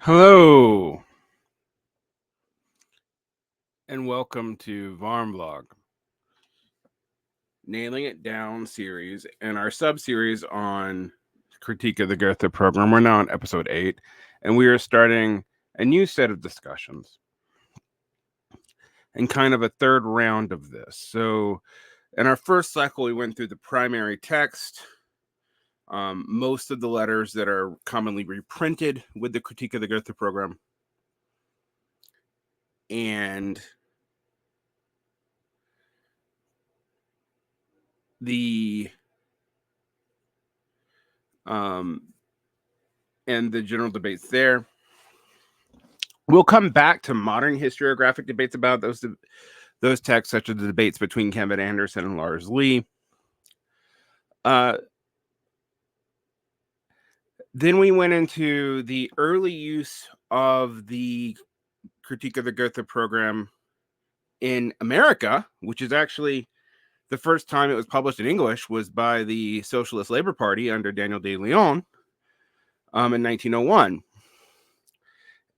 Hello, and welcome to Varmblog, Nailing It Down series, and our sub-series on Critique of the Gotha Program. We're now on episode 8, and we are starting a new set of discussions and kind of a third round of this. So in our first cycle, we went through the primary text, most of the letters that are commonly reprinted with the Critique of the Gotha Program, and the general debates there. We'll come back to modern historiographic debates about those texts, such as the debates between Kevin Anderson and Lars Lee. Then we went into the early use of the Critique of the Gotha Program in America, which is actually the first time it was published in English was by the Socialist Labor Party under Daniel DeLeon in 1901.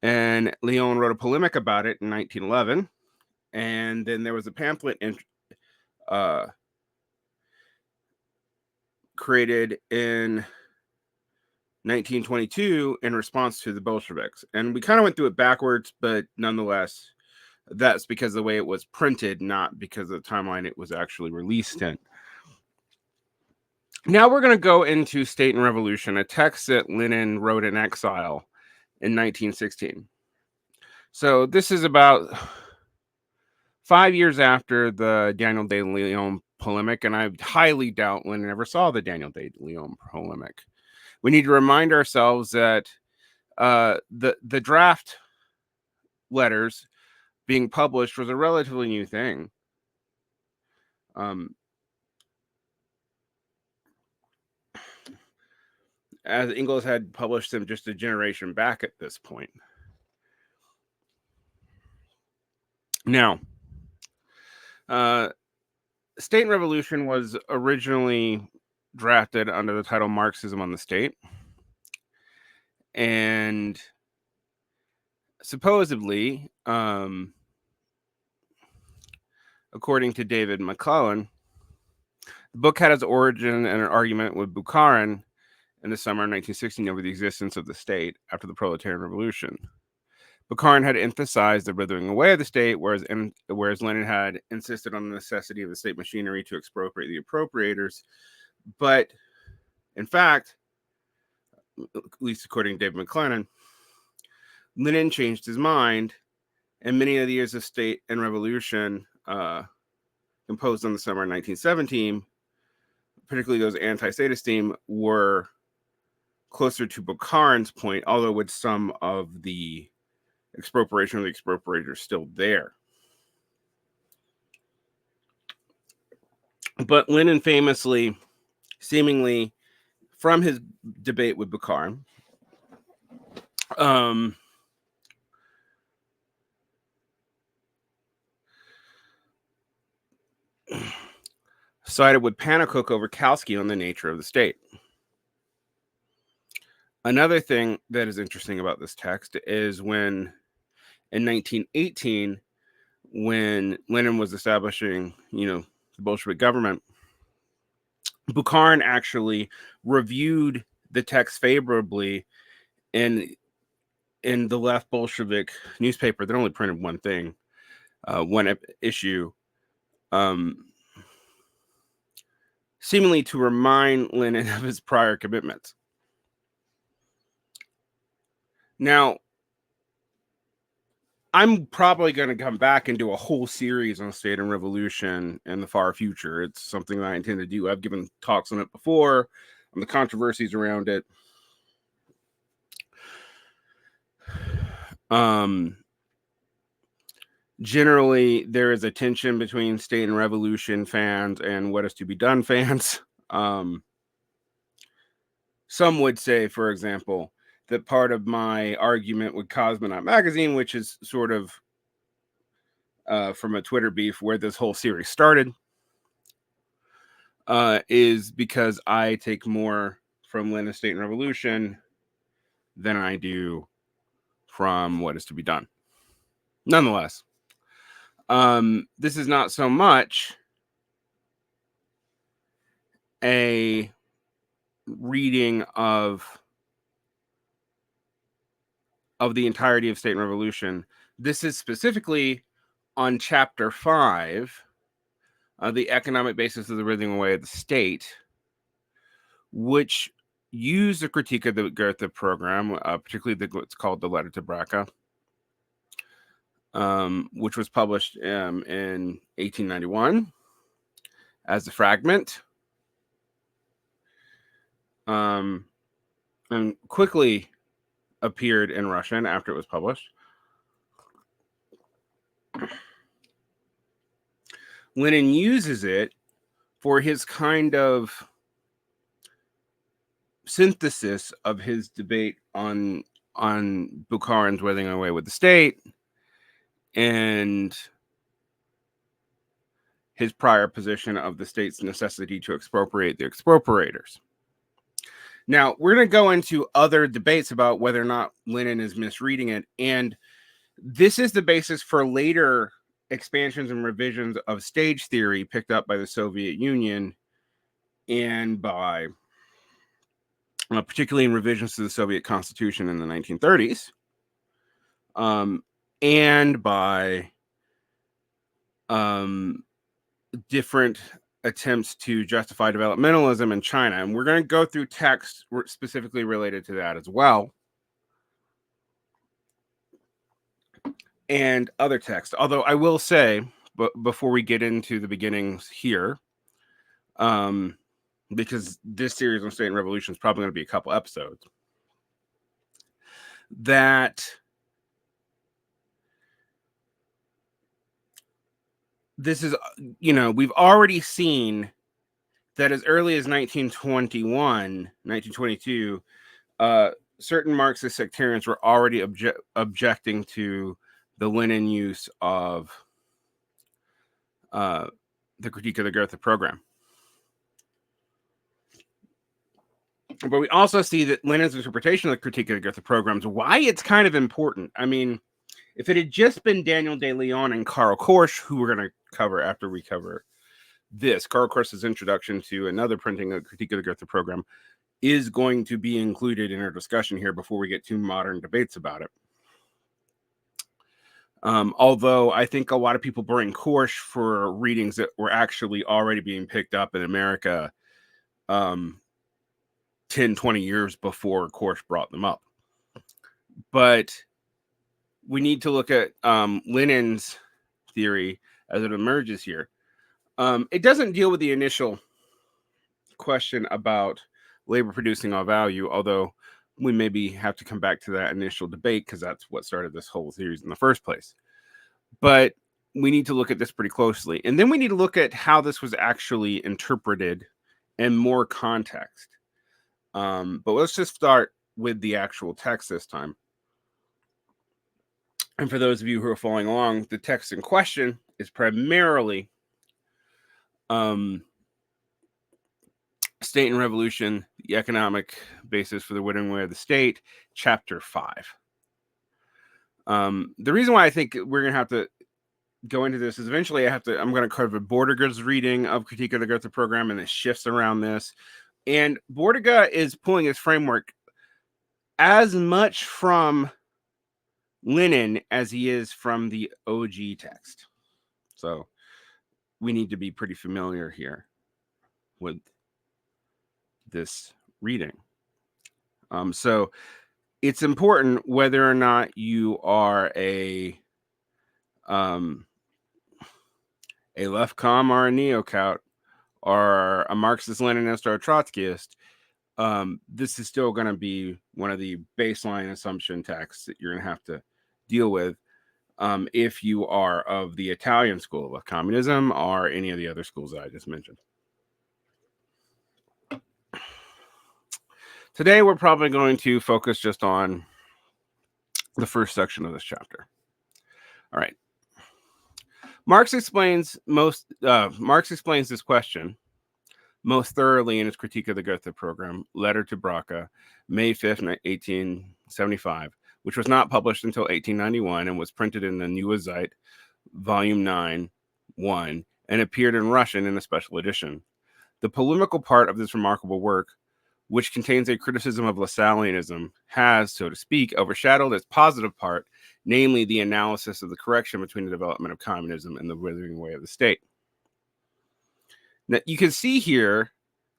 And Leon wrote a polemic about it in 1911. And then there was a pamphlet created in 1922 in response to the Bolsheviks. And we kind of went through it backwards, but nonetheless, that's because of the way it was printed, not because of the timeline it was actually released in. Now we're going to go into State and Revolution, a text that Lenin wrote in exile in 1916. So this is about 5 years after the Daniel DeLeon polemic, and I highly doubt Lenin ever saw the Daniel DeLeon polemic. We need to remind ourselves that the draft letters being published was a relatively new thing. As Engels had published them just a generation back at this point. Now, State and Revolution was originally drafted under the title Marxism on the State. And supposedly, according to David McClellan, the book had its origin in an argument with Bukharin in the summer of 1916 over the existence of the state after the Proletarian Revolution. Bukharin had emphasized the withering away of the state, whereas Lenin had insisted on the necessity of the state machinery to expropriate the appropriators. But in fact, at least according to David McClellan, Lenin changed his mind, and many of the years of State and Revolution imposed on the summer of 1917, particularly those anti-statist theme, were closer to Bukharin's point, although with some of the expropriation of the expropriators still there. But Lenin famously, seemingly from his debate with Bukharin, sided with Pannekoek over Kautsky on the nature of the state. Another thing that is interesting about this text is when, in 1918, when Lenin was establishing, the Bolshevik government, Bukharin actually reviewed the text favorably in the left Bolshevik newspaper that only printed one thing, one issue, seemingly to remind Lenin of his prior commitments. Now, I'm probably going to come back and do a whole series on State and Revolution in the far future. It's something that I intend to do. I've given talks on it before, on the controversies around it. Generally, there is a tension between State and Revolution fans and What Is to Be Done fans. Some would say, for example, that part of my argument with Cosmonaut Magazine, which is sort of from a Twitter beef where this whole series started, is because I take more from Lenin, State and Revolution than I do from what is to be done. Nonetheless, this is not so much a reading of the entirety of State and Revolution. This is specifically on chapter 5, the economic basis of the withering away of the state, which used a critique of the Gotha Program, particularly what's called the Letter to Braca, which was published in 1891 as a fragment, and quickly appeared in Russian after it was published. Lenin uses it for his kind of synthesis of his debate on Bukharin's withering away with the state and his prior position of the state's necessity to expropriate the expropriators. Now, we're going to go into other debates about whether or not Lenin is misreading it, and this is the basis for later expansions and revisions of stage theory picked up by the Soviet Union and by, particularly in revisions to the Soviet Constitution in the 1930s, and by different attempts to justify developmentalism in China. And we're going to go through texts specifically related to that as well, and other texts. Although I will say, but before we get into the beginnings here, because this series on State and Revolution is probably going to be a couple episodes, that this is, we've already seen that as early as 1921, 1922, certain Marxist sectarians were already objecting to the Lenin use of the critique of the Gotha Program. But we also see that Lenin's interpretation of the critique of the Gotha Program is why it's kind of important. I mean, if it had just been Daniel DeLeon and Karl Korsch, who we're going to cover after we cover this, Karl Korsch's introduction to another printing of critique of the Gotha Program is going to be included in our discussion here before we get to modern debates about it. Although I think a lot of people bring Korsch for readings that were actually already being picked up in America 10, 20 years before Korsch brought them up. But we need to look at Lenin's theory as it emerges here. It doesn't deal with the initial question about labor producing all value, although we maybe have to come back to that initial debate because that's what started this whole series in the first place. But we need to look at this pretty closely. And then we need to look at how this was actually interpreted in more context. But let's just start with the actual text this time. And for those of you who are following along, the text in question is primarily State and Revolution, the economic basis for the withering away of the state, chapter 5. The reason why I think we're going to have to go into this is eventually I'm going to cover Bordiga's reading of Critique of the Gotha Program, and it shifts around this. And Bordiga is pulling his framework as much from Lenin as he is from the OG text. So we need to be pretty familiar here with this reading. So it's important whether or not you are a left com or a neo-caut or a Marxist, Leninist, or a Trotskyist. This is still going to be one of the baseline assumption texts that you're going to have to deal with if you are of the Italian school of communism or any of the other schools that I just mentioned. Today, we're probably going to focus just on the first section of this chapter. All right. Marx explains this question most thoroughly in his Critique of the Gotha Program, Letter to Braca, May 5th, 1875, which was not published until 1891 and was printed in the Neue Zeit, Volume 9, 1, and appeared in Russian in a special edition. The polemical part of this remarkable work, which contains a criticism of Lassalleanism, has, so to speak, overshadowed its positive part, namely the analysis of the correction between the development of communism and the withering away of the state. Now, you can see here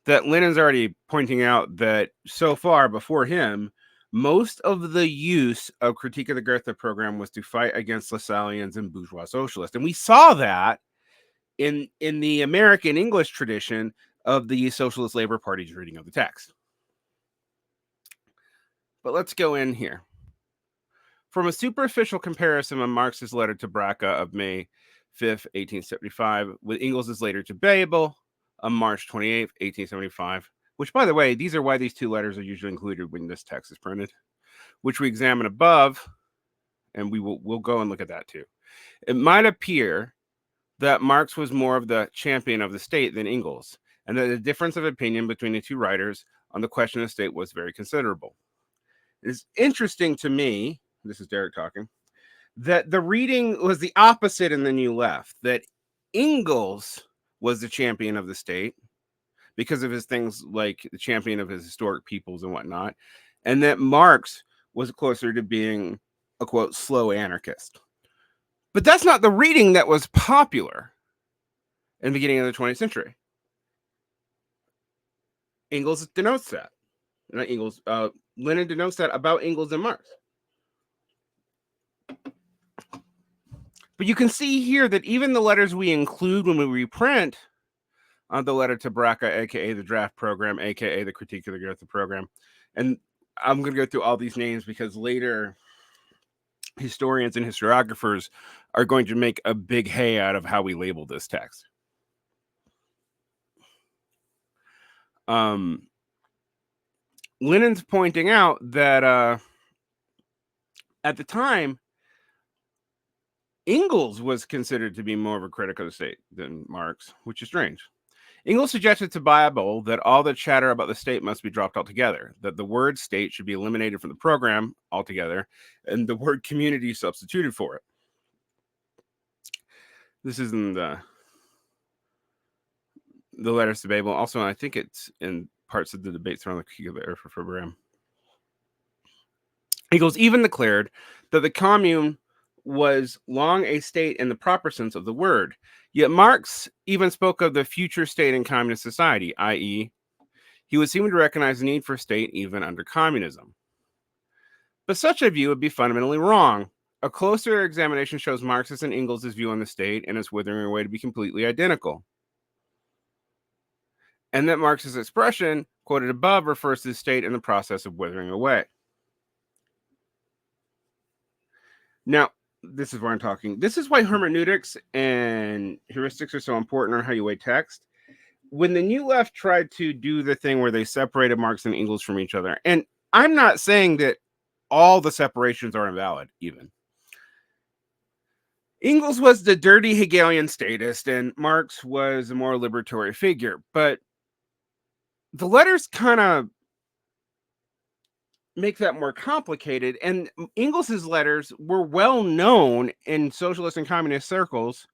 that Lenin's already pointing out that so far before him, most of the use of Critique of the Gotha Program was to fight against Lassalleans and bourgeois socialists. And we saw that in the American English tradition of the Socialist Labor Party's reading of the text. But let's go in here. From a superficial comparison of Marx's letter to Braca of May 5th, 1875, with Engels' letter to Babel on March 28th, 1875, which, by the way, these are why these two letters are usually included when this text is printed, which we examine above, and we'll go and look at that too. It might appear that Marx was more of the champion of the state than Engels, and that the difference of opinion between the two writers on the question of the state was very considerable. It is interesting to me, this is Derek talking, that the reading was the opposite in the New Left, that Engels was the champion of the state because of his things like the champion of his historic peoples and whatnot, and that Marx was closer to being a, quote, slow anarchist. But that's not the reading that was popular in the beginning of the 20th century. Engels denotes that. Not Engels, Lenin denotes that about Engels and Marx. But you can see here that even the letters we include when we reprint the letter to Braca, aka the draft program, aka the Critique of the Gotha Program, and I'm going to go through all these names because later historians and historiographers are going to make a big hay out of how we label this text. Lenin's pointing out that at the time, Engels was considered to be more of a critic of the state than Marx, which is strange. Engels suggested to Babel that all the chatter about the state must be dropped altogether, that the word state should be eliminated from the program altogether, and the word community substituted for it. This is in the letters to Babel. Also, I think it's in parts of the debates around the Critique of the Gotha Program. Engels even declared that the commune was long a state in the proper sense of the word. Yet Marx even spoke of the future state in communist society, i.e., he would seem to recognize the need for state even under communism. But such a view would be fundamentally wrong. A closer examination shows Marx's and Engels' view on the state and its withering away to be completely identical. And that Marx's expression, quoted above, refers to the state in the process of withering away. Now, this is where I'm talking. This is why hermeneutics and heuristics are so important on how you weigh text. When the New Left tried to do the thing where they separated Marx and Engels from each other, and I'm not saying that all the separations are invalid, even. Engels was the dirty Hegelian statist, and Marx was a more liberatory figure, but the letters kind of make that more complicated, and Engels's letters were well known in socialist and communist circles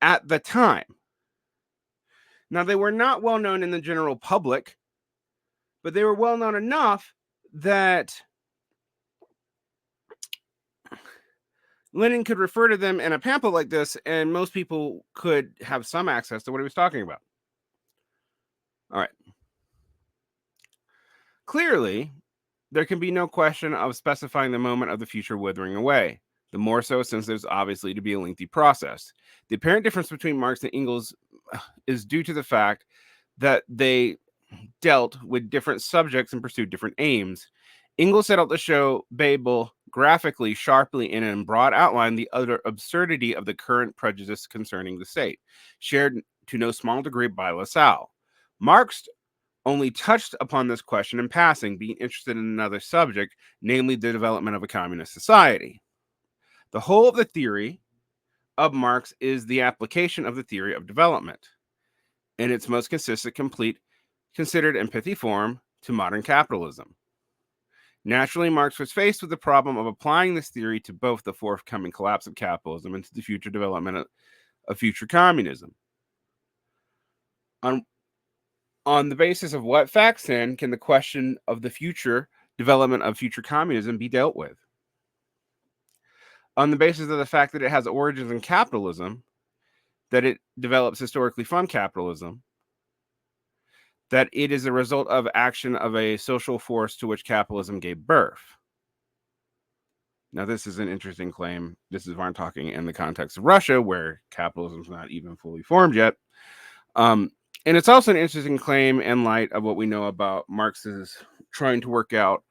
at the time. Now, they were not well known in the general public, but they were well known enough that Lenin could refer to them in a pamphlet like this, and most people could have some access to what he was talking about. All right. Clearly, there can be no question of specifying the moment of the future withering away, the more so since there's obviously to be a lengthy process. The apparent difference between Marx and Engels is due to the fact that they dealt with different subjects and pursued different aims. Engels set out to show Babel graphically, sharply, and in broad outline the utter absurdity of the current prejudice concerning the state, shared to no small degree by Lasalle. Marx only touched upon this question in passing, being interested in another subject, namely the development of a communist society. The whole of the theory of Marx is the application of the theory of development in its most consistent, complete, considered, and pithy form to modern capitalism. Naturally, Marx was faced with the problem of applying this theory to both the forthcoming collapse of capitalism and to the future development of future communism. On the basis of what facts, then, can the question of the future development of future communism be dealt with? On the basis of the fact that it has origins in capitalism, that it develops historically from capitalism, that it is a result of action of a social force to which capitalism gave birth. Now, this is an interesting claim. This is why I'm talking in the context of Russia, where capitalism is not even fully formed yet. And it's also an interesting claim in light of what we know about Marx's trying to work out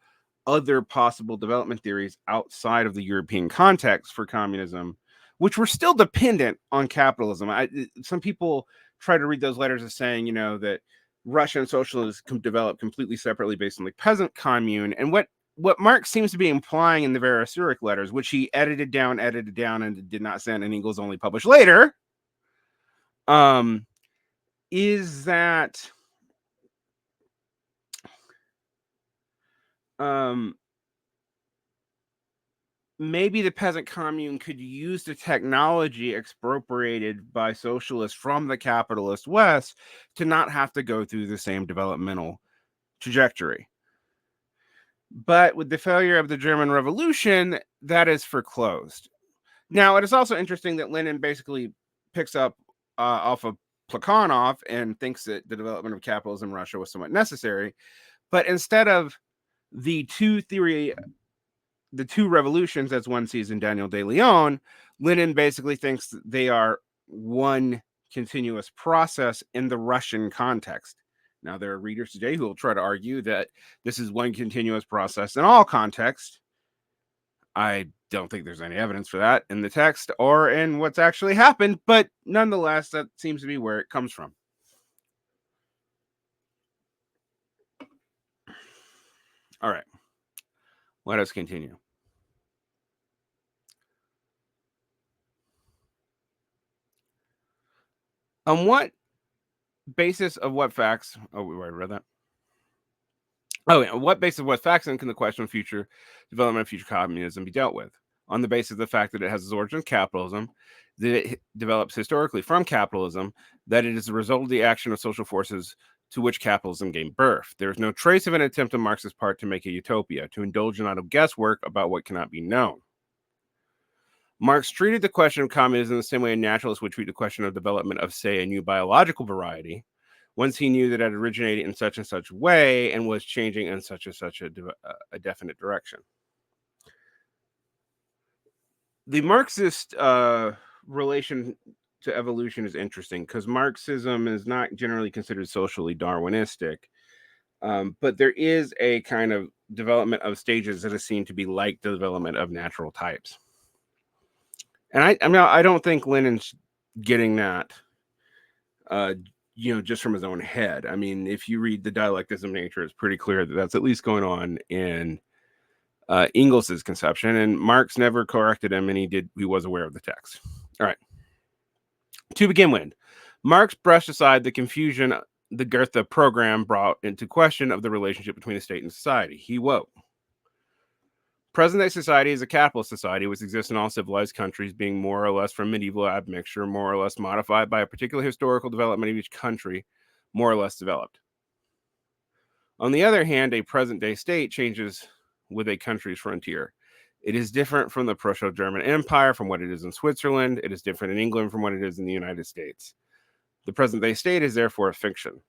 other possible development theories outside of the European context for communism, which were still dependent on capitalism. Some people try to read those letters as saying, that Russian socialism developed completely separately based on the peasant commune. And what Marx seems to be implying in the various Zurich letters, which he edited down, and did not send, and Engels only published later, is that maybe the peasant commune could use the technology expropriated by socialists from the capitalist West to not have to go through the same developmental trajectory. But with the failure of the German Revolution, that is foreclosed. Now, it is also interesting that Lenin basically picks up off of Plekhanov and thinks that the development of capitalism in Russia was somewhat necessary. But instead of the two revolutions, as one sees in Daniel DeLeon, Lenin basically thinks that they are one continuous process in the Russian context. Now, there are readers today who will try to argue that this is one continuous process in all contexts. I don't think there's any evidence for that in the text or in what's actually happened, but nonetheless, that seems to be where it comes from. All right, let us continue. On what basis of what facts? Oh, we already read that. Oh, yeah. What basis of what facts then can the question of future development of future communism be dealt with? On the basis of the fact that it has its origin in capitalism, that it develops historically from capitalism, that it is a result of the action of social forces to which capitalism gave birth. There is no trace of an attempt on Marx's part to make a utopia, to indulge in idle guesswork about what cannot be known. Marx treated the question of communism the same way a naturalist would treat the question of development of, say, a new biological variety, once he knew that it originated in such and such way and was changing in such and such a definite direction. The Marxist relation to evolution is interesting because Marxism is not generally considered socially Darwinistic, but there is a kind of development of stages that is seen to be like the development of natural types. And I don't think Lenin's getting that, just from his own head. I mean, if you read the Dialectics of Nature, it's pretty clear that that's at least going on in Engels's conception, and Marx never corrected him, and he was aware of the text. All right. To begin with, Marx brushed aside the confusion the Gotha Program brought into question of the relationship between the state and society. He wrote, present-day society is a capitalist society which exists in all civilized countries, being more or less from medieval admixture, more or less modified by a particular historical development of each country, more or less developed. On the other hand, a present-day state changes with a country's frontier. It is different from the Prusso-German Empire, from what it is in Switzerland. It is different in England from what it is in the United States. The present-day state is therefore a fiction.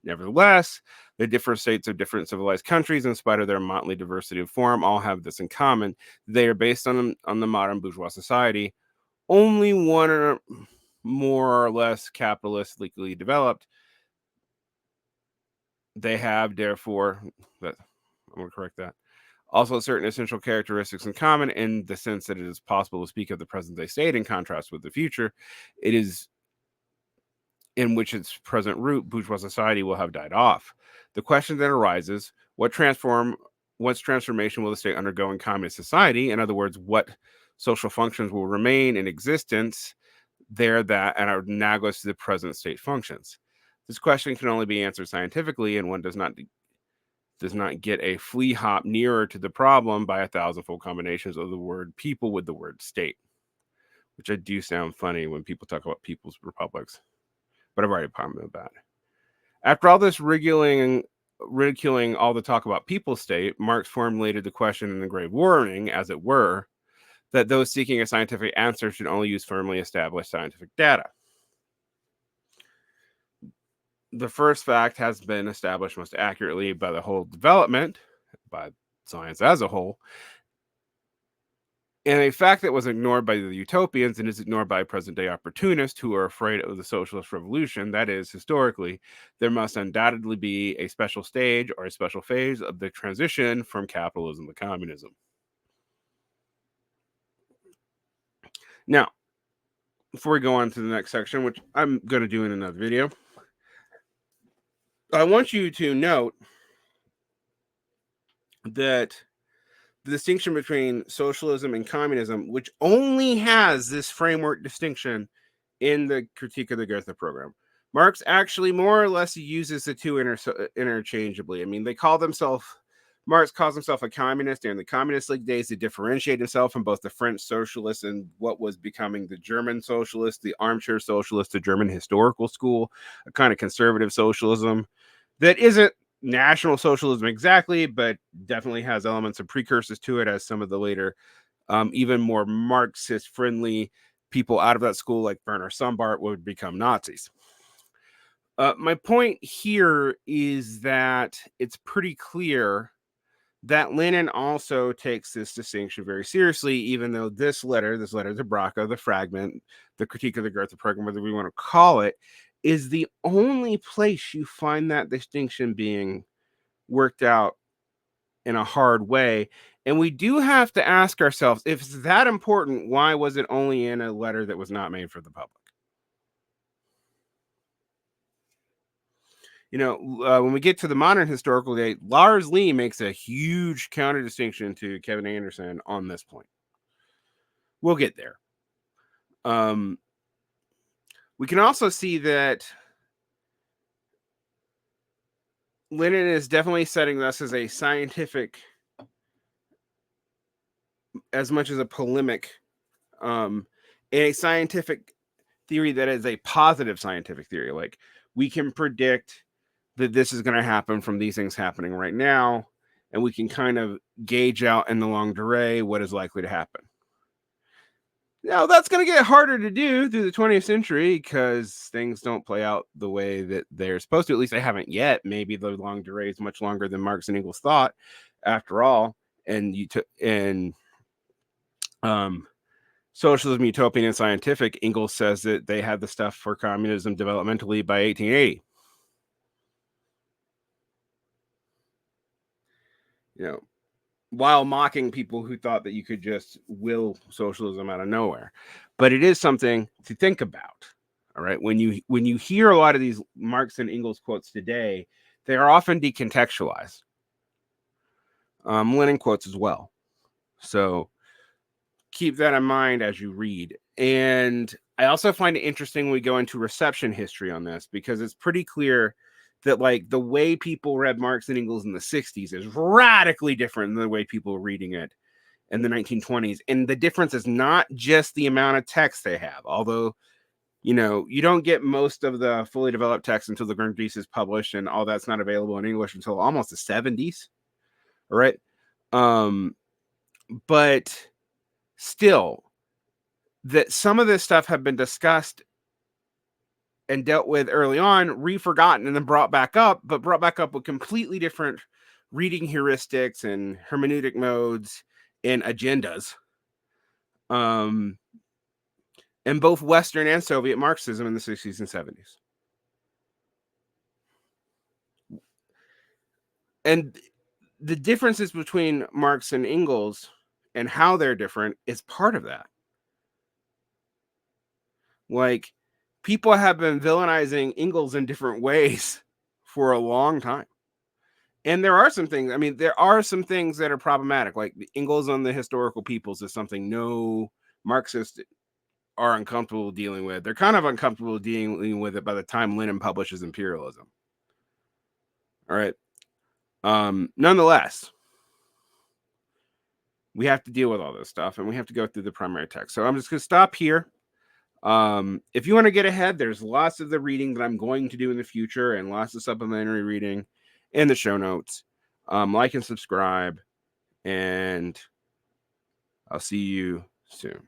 Nevertheless, the different states of different civilized countries, in spite of their motley diversity of form, all have this in common. They are based on the modern bourgeois society. Only one are more or less capitalistically developed. They have, therefore, I'm going to correct that, also certain essential characteristics in common in the sense that it is possible to speak of the present-day state in contrast with the future. It is in which its present root, bourgeois society, will have died off. The question then arises, what transformation will the state undergo in communist society? In other words, what social functions will remain in existence there that and are analogous to the present state functions? This question can only be answered scientifically, and one does not does not get a flea hop nearer to the problem by 1,000-fold combinations of the word people with the word state, which I do sound funny when people talk about people's republics, but I've already commented about it. After all this ridiculing all the talk about people state, Marx formulated the question in the grave warning, as it were, that those seeking a scientific answer should only use firmly established scientific data. The first fact has been established most accurately by the whole development, by science as a whole, and a fact that was ignored by the utopians and is ignored by present-day opportunists who are afraid of the socialist revolution. That is, historically, there must undoubtedly be a special stage or a special phase of the transition from capitalism to communism. Now, before we go on to the next section, which I'm going to do in another video, I want you to note that the distinction between socialism and communism, which only has this framework distinction in the Critique of the Gotha Program, Marx actually more or less uses the two interchangeably. I mean, Marx calls himself a communist during the Communist League days to differentiate himself from both the French socialists and what was becoming the German socialist, the armchair socialist, the German historical school, a kind of conservative socialism that isn't National Socialism exactly, but definitely has elements of precursors to it, as some of the later, even more Marxist-friendly people out of that school, like Werner Sombart, would become Nazis. My point here is that it's pretty clear that Lenin also takes this distinction very seriously, even though this letter to Braca, the fragment, the Critique of the Gotha Program, whatever we want to call it, is the only place you find that distinction being worked out in a hard way. And we do have to ask ourselves, if it's that important, why was it only in a letter that was not made for the public? You know, when we get to the modern historical date, Lars Lee makes a huge counter distinction to Kevin Anderson on this point. We'll get there. We can also see that Lenin is definitely setting this as a scientific, as much as a polemic, a scientific theory that is a positive scientific theory. Like, we can predict that this is going to happen from these things happening right now, and we can kind of gauge out in the longue durée what is likely to happen. Now, that's going to get harder to do through the 20th century because things don't play out the way that they're supposed to. At least they haven't yet. Maybe the longue durée is much longer than Marx and Engels thought, after all. And Socialism, Utopian, and Scientific, Engels says that they had the stuff for communism developmentally by 1880. You know, while mocking people who thought that you could just will socialism out of nowhere. But it is something to think about. All right. When you hear a lot of these Marx and Engels quotes today, they are often decontextualized. Lenin quotes as well. So keep that in mind as you read. And I also find it interesting when we go into reception history on this, because it's pretty clear that, like, the way people read Marx and Engels in the 60s is radically different than the way people are reading it in the 1920s. And the difference is not just the amount of text they have, although, you know, you don't get most of the fully developed text until the Grundrisse is published, and all that's not available in English until almost the 70s. All right. But still, that some of this stuff have been discussed and dealt with early on, re-forgotten, and then brought back up with completely different reading heuristics and hermeneutic modes and agendas, in both Western and Soviet Marxism in the 60s and 70s. And the differences between Marx and Engels and how they're different is part of that. Like, people have been villainizing Engels in different ways for a long time. And there are some things that are problematic. Like, Engels on the historical peoples is something no Marxists are uncomfortable dealing with. They're kind of uncomfortable dealing with it by the time Lenin publishes Imperialism. All right. Nonetheless, we have to deal with all this stuff, and we have to go through the primary text. So I'm just going to stop here. If you want to get ahead, there's lots of the reading that I'm going to do in the future and lots of supplementary reading in the show notes. Like and subscribe, and I'll see you soon.